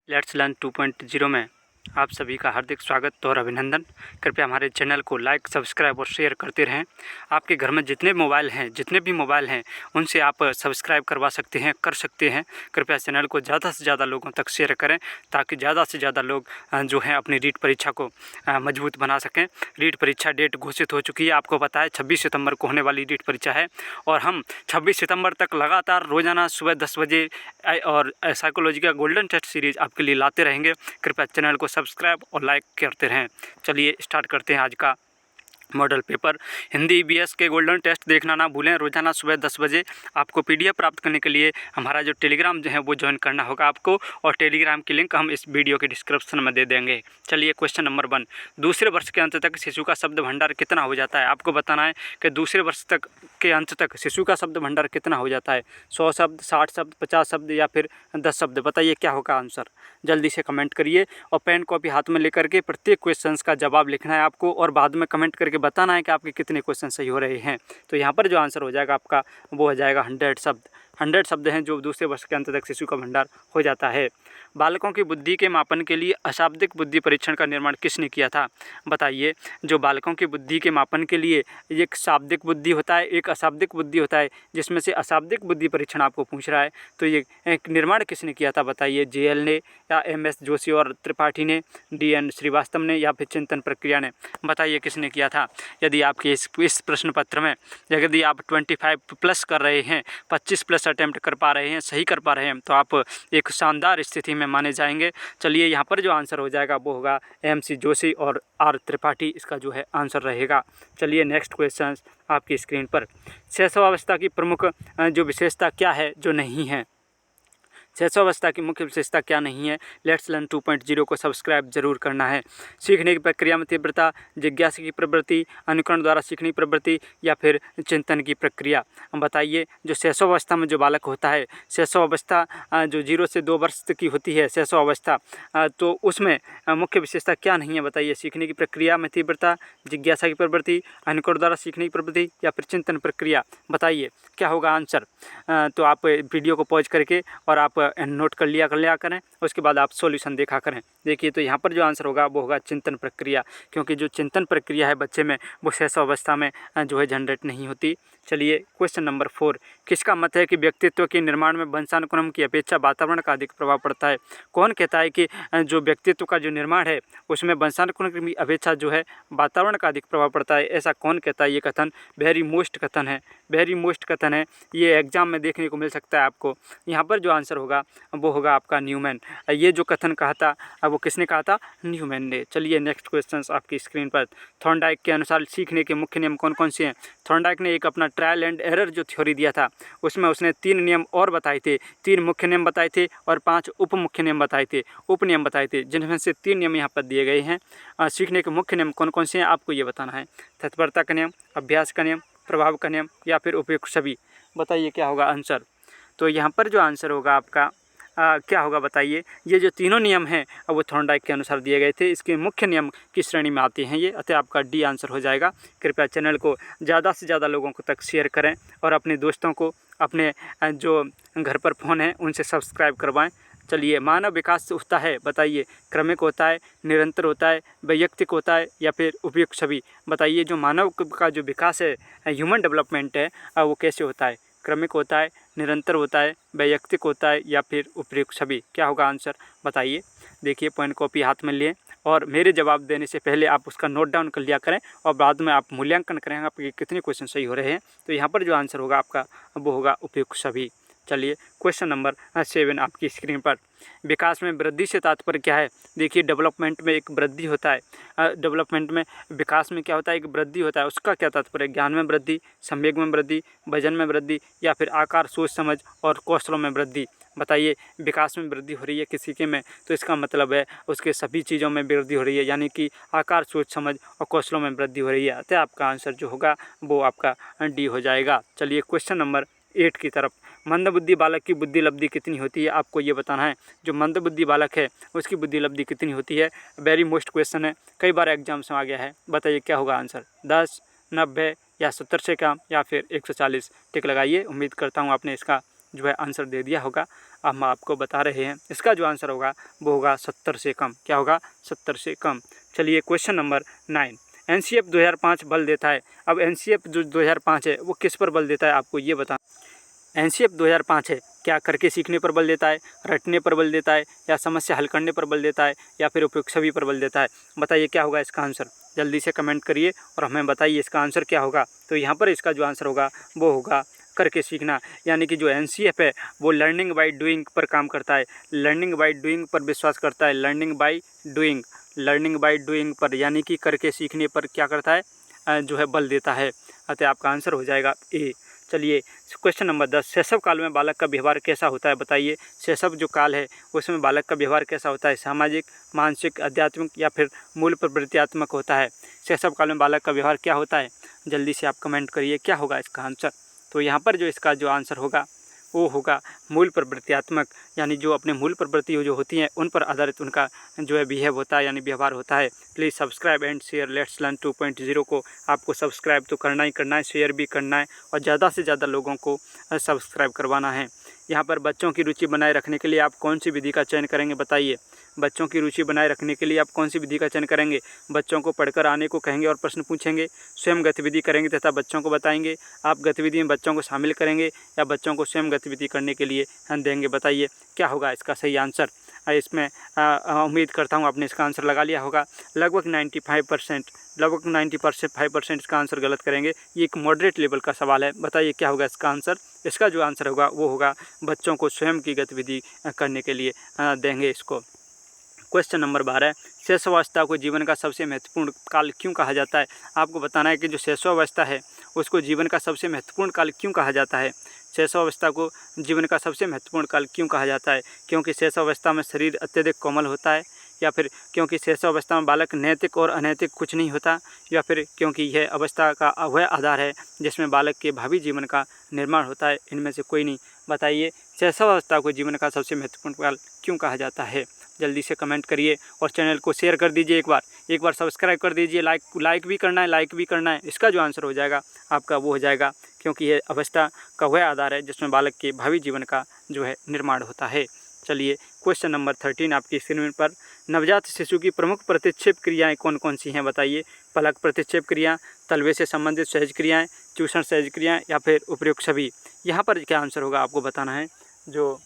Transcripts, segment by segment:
Let's learn 2.0 में आप सभी का हार्दिक स्वागत और अभिनंदन। कृपया हमारे चैनल को लाइक, सब्सक्राइब और शेयर करते रहें। आपके घर में जितने भी मोबाइल हैं उनसे आप सब्सक्राइब करवा सकते हैं, कर सकते हैं। कृपया चैनल को ज़्यादा से ज़्यादा लोगों तक शेयर करें ताकि ज़्यादा से ज़्यादा लोग जो हैं अपनी रीट परीक्षा को मजबूत बना सकें। रीट परीक्षा डेट घोषित हो चुकी है, आपको पता है 26 सितंबर को होने वाली रीट परीक्षा है और हम 26 सितंबर तक लगातार रोज़ाना सुबह 10 बजे और साइकोलॉजी का गोल्डन टेस्ट सीरीज़ आपके लिए लाते रहेंगे। कृपया चैनल को सब्सक्राइब और लाइक करते रहें। चलिए स्टार्ट करते हैं आज का मॉडल पेपर। हिंदी ईवीएस के गोल्डन टेस्ट देखना ना भूलें। रोज़ाना सुबह 10 बजे आपको पीडीएफ प्राप्त करने के लिए हमारा जो टेलीग्राम जो है वो ज्वाइन करना होगा आपको, और टेलीग्राम की लिंक हम इस वीडियो के डिस्क्रिप्शन में दे देंगे। चलिए क्वेश्चन नंबर 1, दूसरे वर्ष के अंत तक शिशु का शब्द भंडार कितना हो जाता है। आपको बताना है कि दूसरे वर्ष तक के अंत तक शिशु का शब्द भंडार कितना हो जाता है। 100 शब्द, 60 शब्द, 50 शब्द या फिर 10 शब्द। बताइए क्या होगा आंसर। जल्दी से कमेंट करिए और पेन कॉपी हाथ में लेकर के प्रत्येक क्वेश्चन का जवाब लिखना है आपको और बाद में कमेंट करके बताना है कि आपके कितने क्वेश्चन सही हो रहे हैं। तो यहाँ पर जो आंसर हो जाएगा आपका वो हो जाएगा 100 शब्द। 100 शब्द हैं जो दूसरे वर्ष के अंत तक शिशु का भंडार हो जाता है। बालकों की बुद्धि के मापन के लिए अशाब्दिक बुद्धि परीक्षण का निर्माण किसने किया था। बताइए। जो बालकों की बुद्धि के मापन के लिए एक शाब्दिक बुद्धि होता है, एक अशाब्दिक बुद्धि होता है, जिसमें से अशाब्दिक बुद्धि परीक्षण आपको पूछ रहा है, तो ये एक निर्माण किसने किया था। बताइए। जेएल ने या एमएस जोशी और त्रिपाठी ने, डीएन श्रीवास्तव ने या फिर चिंतन प्रक्रिया ने। बताइए किसने किया था। यदि आपके इस प्रश्न पत्र में यदि आप 25 प्लस कर रहे हैं, 25 प्लस अटैम्प्ट कर पा रहे हैं, सही कर पा रहे हैं, तो आप एक शानदार स्थिति में माने जाएंगे। चलिए यहाँ पर जो आंसर हो जाएगा वो होगा एमसी जोशी और आर त्रिपाठी, इसका जो है आंसर रहेगा। चलिए नेक्स्ट क्वेश्चन आपकी स्क्रीन पर। शैशवावस्था की प्रमुख जो विशेषता क्या है जो नहीं है। शैशवावस्था की मुख्य विशेषता क्या नहीं है। लेट्स लर्न 2.0 को सब्सक्राइब जरूर करना है। सीखने की प्रक्रिया में तीव्रता, जिज्ञासा की प्रवृत्ति, अनुकरण द्वारा सीखने की प्रवृत्ति या फिर चिंतन की प्रक्रिया। बताइए। जो शैशवावस्था में जो बालक होता है, शैशवावस्था जो 0 से 2 वर्ष तक की होती है शैशवावस्था, तो उसमें मुख्य विशेषता क्या नहीं है। बताइए। सीखने की प्रक्रिया में तीव्रता, जिज्ञासा की प्रवृत्ति, अनुकरण द्वारा सीखने की प्रवृत्ति या फिर चिंतन प्रक्रिया। बताइए क्या होगा आंसर। तो आप वीडियो को पॉज करके और आप नोट कर लिया करें, उसके बाद आप सॉल्यूशन देखा करें। देखिए तो यहाँ पर जो आंसर होगा वो होगा चिंतन प्रक्रिया, क्योंकि जो चिंतन प्रक्रिया है बच्चे में वो शैशवावस्था में जो है जनरेट नहीं होती। चलिए क्वेश्चन नंबर 4, किसका मत है कि व्यक्तित्व के निर्माण में वंशानुक्रम की अपेक्षा वातावरण का अधिक प्रभाव पड़ता है। कौन कहता है कि जो व्यक्तित्व का जो निर्माण है उसमें वंशानुक्रम की अपेक्षा जो है वातावरण का अधिक प्रभाव पड़ता है। ऐसा कौन कहता है। ये कथन वेरी मोस्ट कथन है, वेरी मोस्ट कथन है। ये एग्जाम में देखने को मिल सकता है आपको। यहाँ पर जो आंसर होगा वो होगा आपका न्यूमैन। ये जो कथन कहा था वो किसने कहा था। न्यूमैन ने। चलिए नेक्स्ट क्वेश्चन आपकी स्क्रीन पर। थॉर्नडाइक के अनुसार सीखने के मुख्य नियम कौन कौन से हैं। थॉर्नडाइक ने एक अपना ट्रायल एंड एरर जो थ्योरी दिया था उसमें उसने 3 नियम और बताए थे, 3 मुख्य नियम बताए थे और 5 उप मुख्य नियम बताए थे, उपनियम बताए थे, जिनमें से 3 नियम यहाँ पर दिए गए हैं। सीखने के मुख्य नियम कौन कौन से हैं आपको ये बताना है। तत्परता का नियम, अभ्यास का नियम, प्रभाव का नियम या फिर उपयुक्त सभी। बताइए क्या होगा आंसर। तो यहाँ पर जो आंसर होगा आपका क्या होगा। बताइए। ये जो तीनों नियम हैं वो थॉर्नडाइक के अनुसार दिए गए थे, इसके मुख्य नियम की श्रेणी में आते हैं ये, अतः आपका डी आंसर हो जाएगा। कृपया चैनल को ज़्यादा से ज़्यादा लोगों को तक शेयर करें और अपने दोस्तों को, अपने जो घर पर फ़ोन है उनसे सब्सक्राइब करवाएं। चलिए। मानव विकास होता है। बताइए। क्रमिक होता है, निरंतर होता है, वैयक्तिक होता है या फिर उपयुक्त सभी। बताइए। जो मानव का जो विकास है, ह्यूमन डेवलपमेंट है, वो कैसे होता है। क्रमिक होता है, निरंतर होता है, वैयक्तिक होता है या फिर उपयुक्त सभी। क्या होगा आंसर। बताइए। देखिए पेन कॉपी हाथ में लिए और मेरे जवाब देने से पहले आप उसका नोट डाउन कर लिया करें और बाद में आप मूल्यांकन करें आपके कितने क्वेश्चन सही हो रहे हैं। तो यहाँ पर जो आंसर होगा आपका वो होगा उपयुक्त सभी। चलिए क्वेश्चन नंबर 7 आपकी स्क्रीन पर। विकास में वृद्धि से तात्पर्य क्या है। देखिए डेवलपमेंट में एक वृद्धि होता है, डेवलपमेंट में विकास में क्या होता है, एक वृद्धि होता है, उसका क्या तात्पर्य। ज्ञान में वृद्धि, संवेग में वृद्धि, वजन में वृद्धि या फिर आकार, सोच समझ और कौशलों में वृद्धि। बताइए। विकास में वृद्धि हो रही है किसी के में तो इसका मतलब है उसके सभी चीज़ों में वृद्धि हो रही है, यानी कि आकार, सोच समझ और कौशलों में वृद्धि हो रही है, अतः आपका आंसर जो होगा वो आपका डी हो जाएगा। चलिए क्वेश्चन नंबर 8 की तरफ। मंदबुद्धि बालक की बुद्धि लब्धि कितनी होती है आपको ये बताना है। जो मंदबुद्धि बालक है उसकी बुद्धि लब्धि कितनी होती है। वेरी मोस्ट क्वेश्चन है, कई बार एग्जाम्स में आ गया है। बताइए क्या होगा आंसर। 10, 90 या 70 से कम या फिर 140। टिक लगाइए। उम्मीद करता हूँ आपने इसका जो है आंसर दे दिया होगा। हम आपको बता रहे हैं। इसका जो आंसर होगा वो होगा 70 से कम। क्या होगा? 70 से कम। चलिए क्वेश्चन नंबर 9, एनसीएफ 2005 बल देता है। अब एनसीएफ जो 2005 है वो किस पर बल देता है आपको ये बता। एनसीएफ 2005 है, क्या करके सीखने पर बल देता है, रटने पर बल देता है, या समस्या हल करने पर बल देता है, या फिर उपयुक्त सभी पर बल देता है? बताइए क्या होगा इसका आंसर। जल्दी से कमेंट करिए और हमें बताइए इसका आंसर क्या होगा। तो यहाँ पर इसका जो आंसर होगा वो होगा करके सीखना। यानी कि जो एनसीएफ है वो लर्निंग बाय डूइंग पर काम करता है, लर्निंग बाय डूइंग पर विश्वास करता है, लर्निंग बाय डूइंग पर, यानी कि करके सीखने पर क्या करता है, जो है बल देता है। अतः आपका आंसर हो जाएगा ए। चलिए क्वेश्चन नंबर 10, शैशव काल में बालक का व्यवहार कैसा होता है? बताइए शैशव जो काल है उसमें बालक का व्यवहार कैसा होता है? सामाजिक, मानसिक, आध्यात्मिक या फिर मूल प्रवृत्त्यात्मक होता है? शैशव काल में बालक का व्यवहार क्या होता है? जल्दी से आप कमेंट करिए क्या होगा इसका आंसर। तो यहाँ पर जो इसका जो आंसर होगा वो होगा मूल प्रवृत्त्यात्मक, यानी जो अपने मूल प्रवृत्ति जो होती हैं उन पर आधारित उनका जो है बिहेव होता है, यानी व्यवहार होता है। Please subscribe and share let's learn 2.0 को आपको सब्सक्राइब तो करना ही करना है, शेयर भी करना है और ज़्यादा से ज़्यादा लोगों को सब्सक्राइब करवाना है। यहाँ पर बच्चों की रुचि बनाए रखने के लिए आप कौन सी विधि का चयन करेंगे? बताइए बच्चों की रुचि बनाए रखने के लिए आप कौन सी विधि का चयन करेंगे? बच्चों को पढ़कर आने को कहेंगे और प्रश्न पूछेंगे, स्वयं गतिविधि करेंगे तथा बच्चों को बताएंगे, आप गतिविधि में बच्चों को शामिल करेंगे या बच्चों को स्वयं गतिविधि करने के लिए देंगे? बताइए क्या होगा इसका सही आंसर। इसमें उम्मीद करता हूँ आपने इसका आंसर लगा लिया होगा। लगभग 95% इसका आंसर गलत करेंगे। ये एक मॉडरेट लेवल का सवाल है। बताइए क्या होगा इसका आंसर। इसका जो आंसर होगा वो होगा बच्चों को स्वयं की गतिविधि करने के लिए देंगे इसको। क्वेश्चन नंबर 12, शैशवावस्था को जीवन का सबसे महत्वपूर्ण काल क्यों कहा जाता है? आपको बताना है कि जो शैशवावस्था है उसको जीवन का सबसे महत्वपूर्ण काल क्यों कहा जाता है? शैशवावस्था को जीवन का सबसे महत्वपूर्ण काल क्यों कहा जाता है? क्योंकि शैशवावस्था में शरीर अत्यधिक कोमल होता है, या फिर क्योंकि शैशवावस्था में बालक नैतिक और अनैतिक कुछ नहीं होता, या फिर क्योंकि यह अवस्था का वह आधार है जिसमें बालक के भावी जीवन का निर्माण होता है? इनमें से कोई नहीं। बताइए शैशवावस्था को जीवन का सबसे महत्वपूर्ण काल क्यों कहा जाता है? जल्दी से कमेंट करिए और चैनल को शेयर कर दीजिए, एक बार सब्सक्राइब कर दीजिए, लाइक भी करना है। इसका जो आंसर हो जाएगा आपका वो हो जाएगा क्योंकि यह अवस्था का वह आधार है जिसमें बालक के भावी जीवन का जो है निर्माण होता है। चलिए क्वेश्चन नंबर 13 आपकी स्क्रीन पर, नवजात शिशु की प्रमुख प्रतिक्षेप क्रियाएं कौन कौन सी हैं? बताइए पलक प्रतिक्षेप क्रिया, तलवे से संबंधित सहज क्रियाएं, चूषण सहज क्रियाएं या फिर उपयुक्त सभी? यहाँ पर क्या आंसर होगा आपको बताना है। जो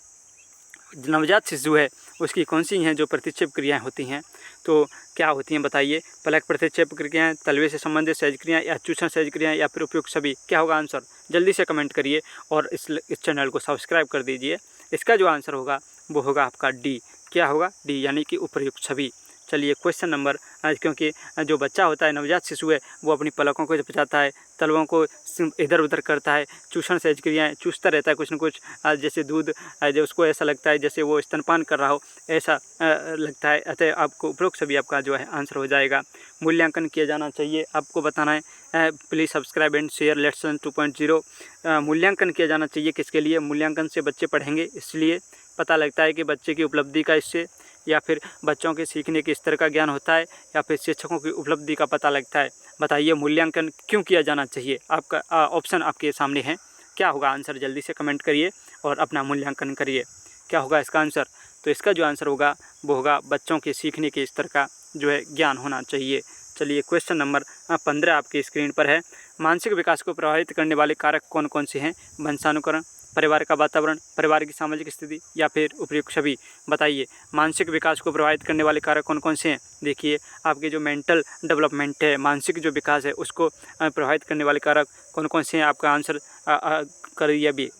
नवजात शिशु है उसकी कौन सी हैं जो प्रतिक्षेप क्रियाएं होती हैं? तो क्या होती हैं बताइए, पलक प्रतिक्षेप क्रियाएं, तलवे से संबंधित सहज क्रियाएं या चूषण सहज क्रियाएं या फिर उपयुक्त सभी? क्या होगा आंसर? जल्दी से कमेंट करिए और इस चैनल को सब्सक्राइब कर दीजिए। इसका जो आंसर होगा वो होगा आपका डी। क्या होगा? डी, यानी कि उपयुक्त सभी। चलिए क्वेश्चन नंबर, क्योंकि जो बच्चा होता है नवजात शिशु है वो अपनी पलकों को बचाता है, तलवों को इधर उधर करता है, चूषण सहज क्रियाएँ चूसता रहता है कुछ न कुछ, जैसे दूध जो उसको ऐसा लगता है जैसे वो स्तनपान कर रहा हो, ऐसा लगता है। अतः आपको उपरोक्त सभी आपका जो है आंसर हो जाएगा। मूल्यांकन किया जाना चाहिए, आपको बताना है। Please subscribe and share let's learn 2.0। मूल्यांकन किया जाना चाहिए किसके लिए? मूल्यांकन से बच्चे पढ़ेंगे, इसलिए पता लगता है कि बच्चे की उपलब्धि का इससे, या फिर बच्चों के सीखने के स्तर का ज्ञान होता है, या फिर शिक्षकों की उपलब्धि का पता लगता है। बताइए मूल्यांकन क्यों किया जाना चाहिए? आपका ऑप्शन आपके सामने है। क्या होगा आंसर? जल्दी से कमेंट करिए और अपना मूल्यांकन करिए। क्या होगा इसका आंसर? तो इसका जो आंसर होगा वो होगा बच्चों के सीखने के स्तर का जो है ज्ञान होना चाहिए। चलिए क्वेश्चन नंबर 15 आपकी स्क्रीन पर है, मानसिक विकास को प्रभावित करने वाले कारक कौन कौन से हैं? वंशानुकरण, परिवार का वातावरण, परिवार की सामाजिक स्थिति या फिर उपयुक्त सभी? बताइए मानसिक विकास को प्रभावित करने वाले कारक कौन कौन से हैं? देखिए आपके जो मेंटल डेवलपमेंट है, मानसिक जो विकास है उसको प्रभावित करने वाले कारक कौन कौन से हैं? आपका आंसर करिए, अभी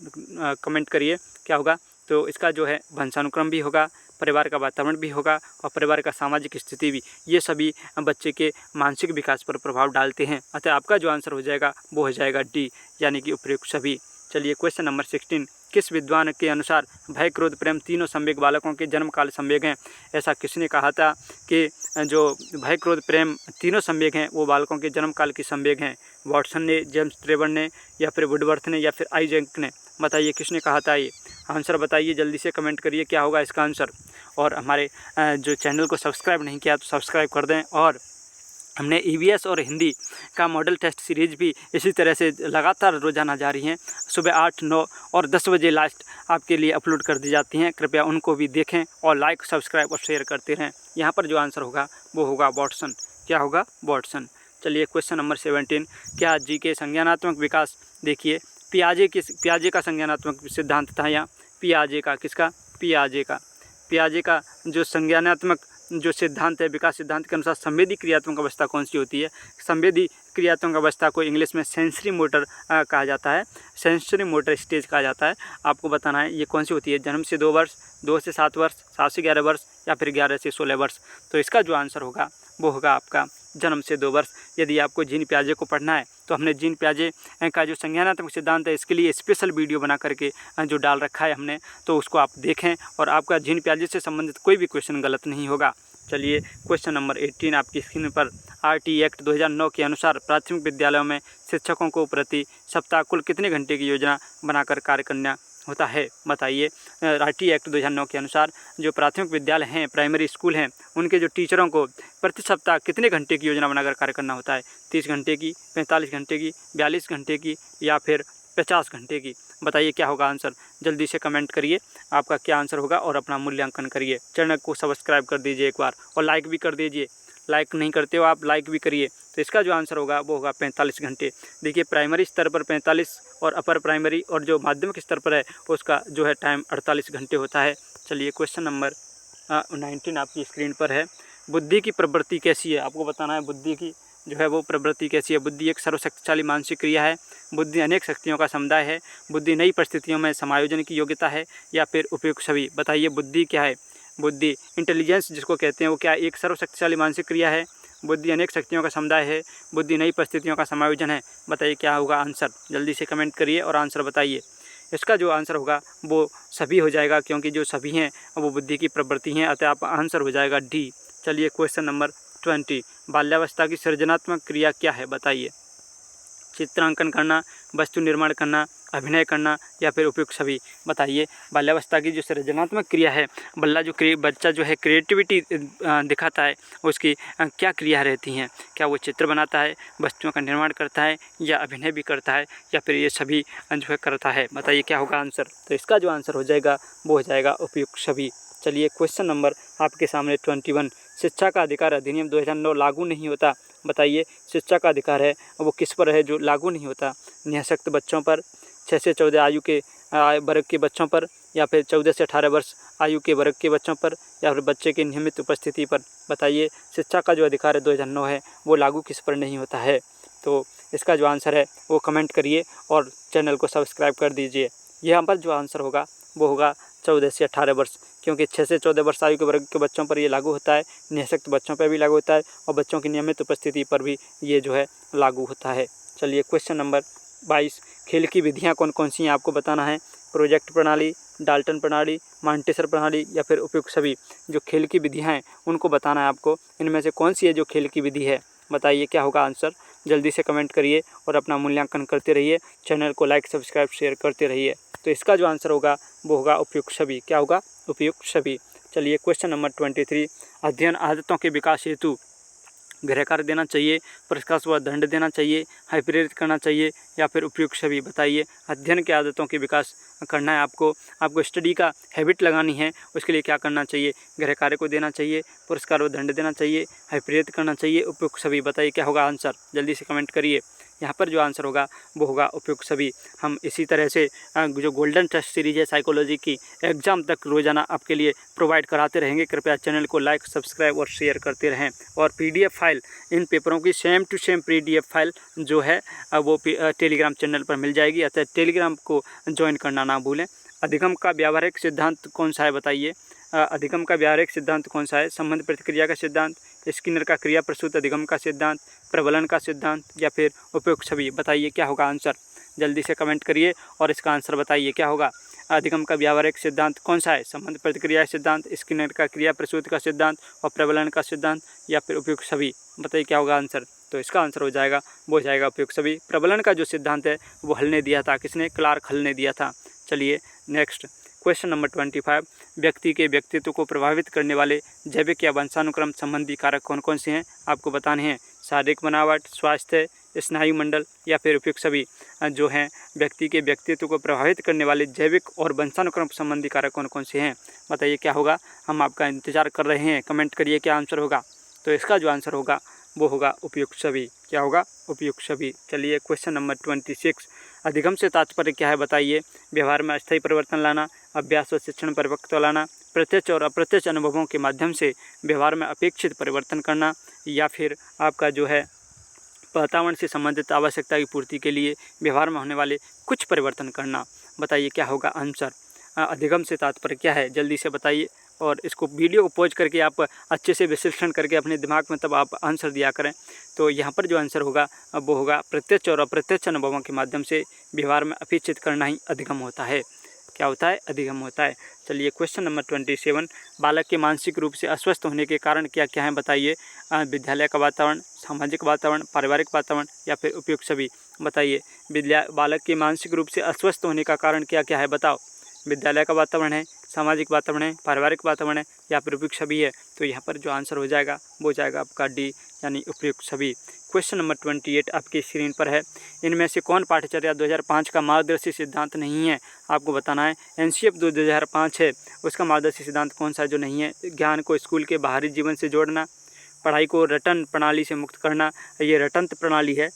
कमेंट करिए क्या होगा। तो इसका जो है वंशानुक्रम भी होगा, परिवार का वातावरण भी होगा और परिवार का सामाजिक स्थिति भी। ये सभी बच्चे के मानसिक विकास पर प्रभाव डालते हैं। अतः आपका जो आंसर हो जाएगा वो हो जाएगा डी, यानी कि उपयुक्त सभी। चलिए क्वेश्चन नंबर 16, किस विद्वान के अनुसार भय, क्रोध, प्रेम तीनों संवेग बालकों के जन्मकाल संवेग हैं? ऐसा किसने कहा था कि जो भय, क्रोध, प्रेम तीनों संवेग हैं वो बालकों के जन्मकाल की संवेग हैं? वॉटसन ने, जेम्स ट्रेवर ने या फिर वुडवर्थ ने या फिर आइजैक ने? बताइए किसने कहा था ये? आंसर बताइए, जल्दी से कमेंट करिए क्या होगा इसका आंसर। और हमारे जो चैनल को सब्सक्राइब नहीं किया तो सब्सक्राइब कर दें और हमने ईवीएस और हिंदी का मॉडल टेस्ट सीरीज़ भी इसी तरह से लगातार रोज़ाना जारी हैं। सुबह 8, 9 और 10 बजे लास्ट आपके लिए अपलोड कर दी जाती हैं। कृपया उनको भी देखें और लाइक, सब्सक्राइब और शेयर करते रहें। यहाँ पर जो आंसर होगा वो होगा वाटसन। क्या होगा? वाटसन। चलिए क्वेश्चन नंबर 17, क्या जी के संज्ञानात्मक विकास, देखिए पियाजे का संज्ञानात्मक सिद्धांत था यहाँ। पियाजे का, किसका? पियाजे का जो संज्ञानात्मक जो सिद्धांत है, विकास सिद्धांत के अनुसार संवेदी क्रियात्मक अवस्था कौन सी होती है? संवेदी क्रियात्मक अवस्था को इंग्लिश में सेंसरी मोटर कहा जाता है, सेंसरी मोटर स्टेज कहा जाता है। आपको बताना है ये कौन सी होती है। जन्म से 2 वर्ष, 2 से 7 वर्ष, 7 से 11 वर्ष या फिर 11 से 16 वर्ष। तो इसका जो आंसर होगा वो होगा आपका जन्म से 2 वर्ष। यदि आपको जीन पियाजे को पढ़ना है तो हमने जीन पियाजे का जो संज्ञानात्मक सिद्धांत है इसके लिए स्पेशल वीडियो बना करके जो डाल रखा है हमने, तो उसको आप देखें और आपका जीन पियाजे से संबंधित कोई भी क्वेश्चन गलत नहीं होगा। चलिए क्वेश्चन नंबर 18 आपकी स्क्रीन पर। आरटी एक्ट 2009 के अनुसार प्राथमिक विद्यालयों में शिक्षकों को प्रति सप्ताह कुल कितने घंटे की योजना बनाकर कार्य करना होता है? बताइए। आरटी एक्ट 2009 के अनुसार जो प्राथमिक विद्यालय हैं, प्राइमरी स्कूल हैं, उनके जो टीचरों को प्रति सप्ताह कितने घंटे की योजना बनाकर कार्य करना होता है? 30 घंटे की, 45 घंटे की, 42 घंटे की या फिर 50 घंटे की? बताइए क्या होगा आंसर। जल्दी से कमेंट करिए आपका क्या आंसर होगा और अपना मूल्यांकन करिए। चैनल को सब्सक्राइब कर दीजिए एक बार और लाइक भी कर दीजिए। लाइक नहीं करते हो आप, लाइक भी करिए। तो इसका जो आंसर होगा वो होगा 45 घंटे। देखिए प्राइमरी स्तर पर 45 और अपर प्राइमरी और जो माध्यमिक स्तर पर है उसका जो है टाइम 48 घंटे होता है। चलिए क्वेश्चन नंबर 19 आपकी स्क्रीन पर है। बुद्धि की प्रवृत्ति कैसी है? आपको बताना है बुद्धि की जो है वो प्रवृत्ति कैसी है। बुद्धि एक सर्वशक्तिशाली मानसिक क्रिया है, बुद्धि अनेक शक्तियों का समुदाय है, बुद्धि नई परिस्थितियों में समायोजन की योग्यता है या फिर उपयुक्त सभी? बताइए बुद्धि क्या है? बुद्धि इंटेलिजेंस जिसको कहते हैं वो क्या एक सर्वशक्तिशाली मानसिक क्रिया है, बुद्धि अनेक शक्तियों का समुदाय है, बुद्धि नई परिस्थितियों का समायोजन है? बताइए क्या होगा आंसर। जल्दी से कमेंट करिए और आंसर बताइए। इसका जो आंसर होगा वो सभी हो जाएगा, क्योंकि जो सभी हैं वो बुद्धि की प्रवृत्ति हैं, अतः आप आंसर हो जाएगा डी। चलिए क्वेश्चन नंबर 20, बाल्यावस्था की सृजनात्मक क्रिया क्या है? बताइए। चित्रांकन करना, वस्तु निर्माण करना, अभिनय करना या फिर उपयुक्त सभी? बताइए। बाल्यावस्था की जो सृजनात्मक क्रिया है, बच्चा जो है क्रिएटिविटी दिखाता है, उसकी क्या क्रिया रहती हैं? क्या वो चित्र बनाता है, वस्तुओं का निर्माण करता है या अभिनय भी करता है या फिर ये सभी जो है करता है? बताइए क्या होगा आंसर। तो इसका जो आंसर हो जाएगा वो हो जाएगा उपयुक्त सभी। चलिए क्वेश्चन नंबर आपके सामने 21, शिक्षा का अधिकार अधिनियम 2009 लागू नहीं होता। बताइए शिक्षा का अधिकार है वो किस पर है जो लागू नहीं होता? निःशक्त बच्चों पर, 6 से 14 आयु के वर्ग के बच्चों पर या फिर 14 से 18 वर्ष आयु के वर्ग के बच्चों पर या फिर बच्चे की नियमित उपस्थिति पर? बताइए शिक्षा का जो अधिकार है 2009 है वो लागू किस पर नहीं होता है? तो इसका जो आंसर है वो कमेंट करिए और चैनल को सब्सक्राइब कर दीजिए। यहाँ पर जो आंसर होगा वो होगा 14 से 18 वर्ष, क्योंकि 6 से 14 वर्ष आयु के वर्ग के बच्चों पर ये लागू होता है, निःशक्त बच्चों पर भी लागू होता है और बच्चों की नियमित उपस्थिति पर भी ये जो है लागू होता है। चलिए क्वेश्चन नंबर 22, खेल की विधियाँ कौन कौन सी हैं? आपको बताना है। प्रोजेक्ट प्रणाली, डाल्टन प्रणाली, मॉन्टेसर प्रणाली या फिर उपयुक्त सभी? जो खेल की विधियाँ हैं उनको बताना है आपको। इनमें से कौन सी है जो खेल की विधि है? बताइए क्या होगा आंसर। जल्दी से कमेंट करिए और अपना मूल्यांकन करते रहिए। चैनल को लाइक, सब्सक्राइब, शेयर करते रहिए। तो इसका जो आंसर होगा वो होगा उपयुक्त सभी। क्या होगा? उपयुक्त सभी। चलिए क्वेश्चन नंबर 23, अध्ययन आदतों के विकास हेतु गृह कार्य देना चाहिए, पुरस्कार व दंड देना चाहिए, प्रेरित करना चाहिए या फिर उपयुक्त सभी? बताइए। अध्ययन की आदतों के विकास करना है आपको स्टडी का हैबिट लगानी है, उसके लिए क्या करना चाहिए? गृह कार्य को देना चाहिए, पुरस्कार व दंड देना चाहिए, प्रेरित करना चाहिए, उपयुक्त सभी? बताइए क्या होगा आंसर। जल्दी से कमेंट करिए। यहाँ पर जो आंसर होगा वो होगा उपयुक्त सभी। हम इसी तरह से जो गोल्डन टेस्ट सीरीज है साइकोलॉजी की, एग्ज़ाम तक रोज़ाना आपके लिए प्रोवाइड कराते रहेंगे। कृपया चैनल को लाइक, सब्सक्राइब और शेयर करते रहें। और PDF फाइल, इन पेपरों की same to same PDF file जो है वो टेलीग्राम चैनल पर मिल जाएगी, अतः टेलीग्राम को ज्वाइन करना ना भूलें। अधिगम का व्यावहारिक सिद्धांत कौन सा है? बताइए। अधिगम का व्यावहारिक सिद्धांत कौन सा है? संबंध प्रतिक्रिया का सिद्धांत, स्किनर का क्रिया प्रसूत अधिगम का सिद्धांत, प्रबलन का सिद्धांत या फिर उपयुक्त सभी? बताइए क्या होगा आंसर। जल्दी से कमेंट करिए और इसका आंसर बताइए क्या होगा। अधिगम का व्यावहारिक सिद्धांत कौन सा है? संबंध प्रतिक्रिया सिद्धांत, स्किनर का क्रिया प्रसूत का सिद्धांत और प्रबलन का सिद्धांत या फिर उपयुक्त सभी? बताइए क्या होगा आंसर। तो इसका आंसर हो जाएगा वो हो जाएगा उपयुक्त सभी। प्रबलन का जो सिद्धांत है वो हल ने दिया था, किसने? क्लार्क हल ने दिया था। चलिए नेक्स्ट क्वेश्चन नंबर 25, व्यक्ति के व्यक्तित्व को प्रभावित करने वाले जैविक या वंशानुक्रम संबंधी कारक कौन कौन से हैं? आपको बताने हैं। शारीरिक बनावट, स्वास्थ्य, स्नायुमंडल या फिर उपयुक्त सभी जो हैं व्यक्ति के व्यक्तित्व को प्रभावित करने वाले जैविक और वंशानुक्रम संबंधी कारक कौन कौन से हैं? बताइए क्या होगा। हम आपका इंतज़ार कर रहे हैं, कमेंट करिए क्या आंसर होगा। तो इसका जो आंसर होगा वो होगा उपयुक्त सभी। क्या होगा? उपयुक्त सभी। चलिए क्वेश्चन नंबर 26, अधिगम से तात्पर्य क्या है बताइए। व्यवहार में अस्थायी परिवर्तन लाना, अभ्यास व शिक्षण परिपक्वता लाना, प्रत्यक्ष और अप्रत्यक्ष अनुभवों के माध्यम से व्यवहार में अपेक्षित परिवर्तन करना, या फिर आपका जो है वातावरण से संबंधित आवश्यकता की पूर्ति के लिए व्यवहार में होने वाले कुछ परिवर्तन करना। बताइए क्या होगा आंसर। अधिगम से तात्पर्य क्या है, जल्दी से बताइए। और इसको वीडियो को पॉज करके आप अच्छे से विश्लेषण करके अपने दिमाग में तब आप आंसर दिया करें। तो यहाँ पर जो आंसर होगा वो होगा प्रत्यक्ष और अप्रत्यक्ष अनुभवों के माध्यम से व्यवहार में अपेक्षित करना ही अधिगम होता है। क्या होता है? अधिगम होता है। चलिए क्वेश्चन नंबर 27, बालक के मानसिक रूप से अस्वस्थ होने के कारण क्या क्या हैं बताइए। विद्यालय का वातावरण, सामाजिक वातावरण, पारिवारिक वातावरण या फिर उपयुक्त सभी। बताइए बालक के मानसिक रूप से अस्वस्थ होने का कारण क्या क्या है बताओ। विद्यालय का वातावरण है, सामाजिक वातावरण है, पारिवारिक वातावरण है या फिर उपयुक्त सभी है। तो यहाँ पर जो आंसर हो जाएगा वो जाएगा आपका डी, यानी उपयुक्त सभी। क्वेश्चन नंबर 28 आपकी स्क्रीन पर है। इनमें से कौन पाठ्यचर्या 2005 का मार्गदर्शी सिद्धांत नहीं है? आपको बताना है। एनसीएफ 2005 है, उसका मार्गदर्शी सिद्धांत कौन सा जो नहीं है? ज्ञान को स्कूल के बाहरी जीवन से जोड़ना, पढ़ाई को रटन प्रणाली से मुक्त करना, ये रटंत प्रणाली है,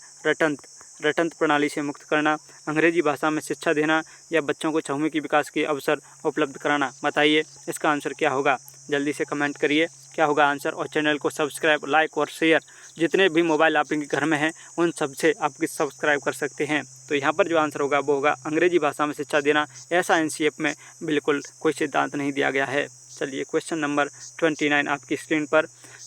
रटंत प्रणाली से मुक्त करना, अंग्रेजी भाषा में शिक्षा देना या बच्चों को चहुमुखी विकास के अवसर उपलब्ध कराना। बताइए इसका आंसर क्या होगा। जल्दी से कमेंट करिए क्या होगा आंसर, और चैनल को सब्सक्राइब, लाइक और शेयर, जितने भी मोबाइल आपके घर में हैं उन सब से आप सब्सक्राइब कर सकते हैं। तो यहाँ पर जो आंसर होगा वो होगा अंग्रेजी भाषा में शिक्षा देना। ऐसा एनसीएफ में बिल्कुल कोई सिद्धांत नहीं दिया गया है। चलिए क्वेश्चन नंबर 29 आपकी स्क्रीन पर।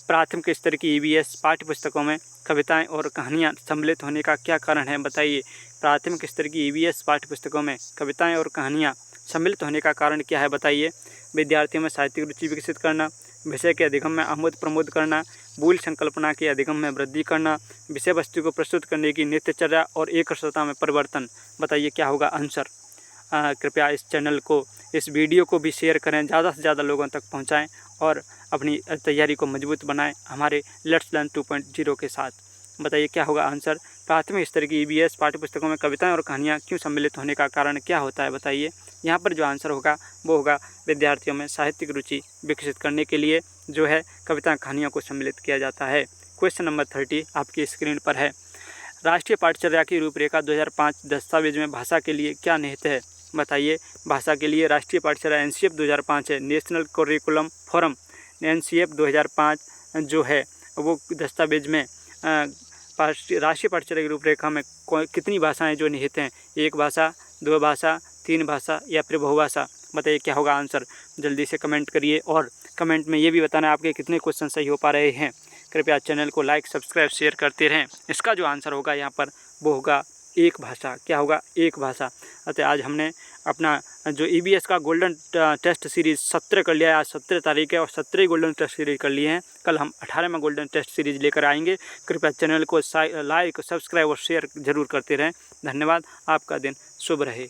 प्राथमिक स्तर की ईवीएस पाठ्यपुस्तकों में कविताएं और कहानियां सम्मिलित होने का क्या कारण है बताइए। प्राथमिक स्तर की ईवीएस पाठ्यपुस्तकों में कविताएं और कहानियां सम्मिलित होने का कारण क्या है बताइए। विद्यार्थियों में साहित्यिक रुचि विकसित करना, विषय के अधिगम में आमोद प्रमोद करना, मूल संकल्पना के अधिगम में वृद्धि करना, विषय वस्तु को प्रस्तुत करने की नित्यचर्या और एकरसता में परिवर्तन। बताइए क्या होगा आंसर। कृपया इस चैनल को, इस वीडियो को भी शेयर करें, ज़्यादा से ज़्यादा लोगों तक पहुंचाएं और अपनी तैयारी को मजबूत बनाएं हमारे लेट्स लर्न 2.0 के साथ। बताइए क्या होगा आंसर। प्राथमिक स्तर की ईवीएस पाठ्यपुस्तकों में कविताएं और कहानियां क्यों सम्मिलित होने का कारण क्या होता है बताइए। यहाँ पर जो आंसर होगा वो होगा विद्यार्थियों में साहित्यिक रुचि विकसित करने के लिए जो है कविता कहानियों को सम्मिलित किया जाता है। क्वेश्चन नंबर 30 आपकी स्क्रीन पर है। राष्ट्रीय पाठ्यचर्या की रूपरेखा 2005 दस्तावेज में भाषा के लिए क्या निहित है बताइए। भाषा के लिए राष्ट्रीय पाठ्यचर्या एनसीएफ 2005 है, नेशनल करिकुलम फॉरम एनसीएफ 2005 जो है वो दस्तावेज में राष्ट्रीय पाठ्यचर्या की रूपरेखा में कितनी भाषाएं जो निहित हैं, एक भाषा, दो भाषा, तीन भाषा या फिर बहुभाषा। बताइए क्या होगा आंसर। जल्दी से कमेंट करिए और कमेंट में ये भी बताना है आपके कितने क्वेश्चन सही हो पा रहे हैं। कृपया चैनल को लाइक, सब्सक्राइब, शेयर करते रहें। इसका जो आंसर होगा यहाँ पर वो होगा एक भाषा। क्या होगा? एक भाषा। अतः आज हमने अपना जो ईवीएस का गोल्डन टेस्ट सीरीज़ 17 कर लिया है। आज 17 तारीख है और 17 गोल्डन टेस्ट सीरीज़ कर लिए हैं। कल हम 18वां गोल्डन टेस्ट सीरीज़ लेकर आएंगे। कृपया चैनल को लाइक, सब्सक्राइब और शेयर जरूर करते रहें। धन्यवाद। आपका दिन शुभ रहे।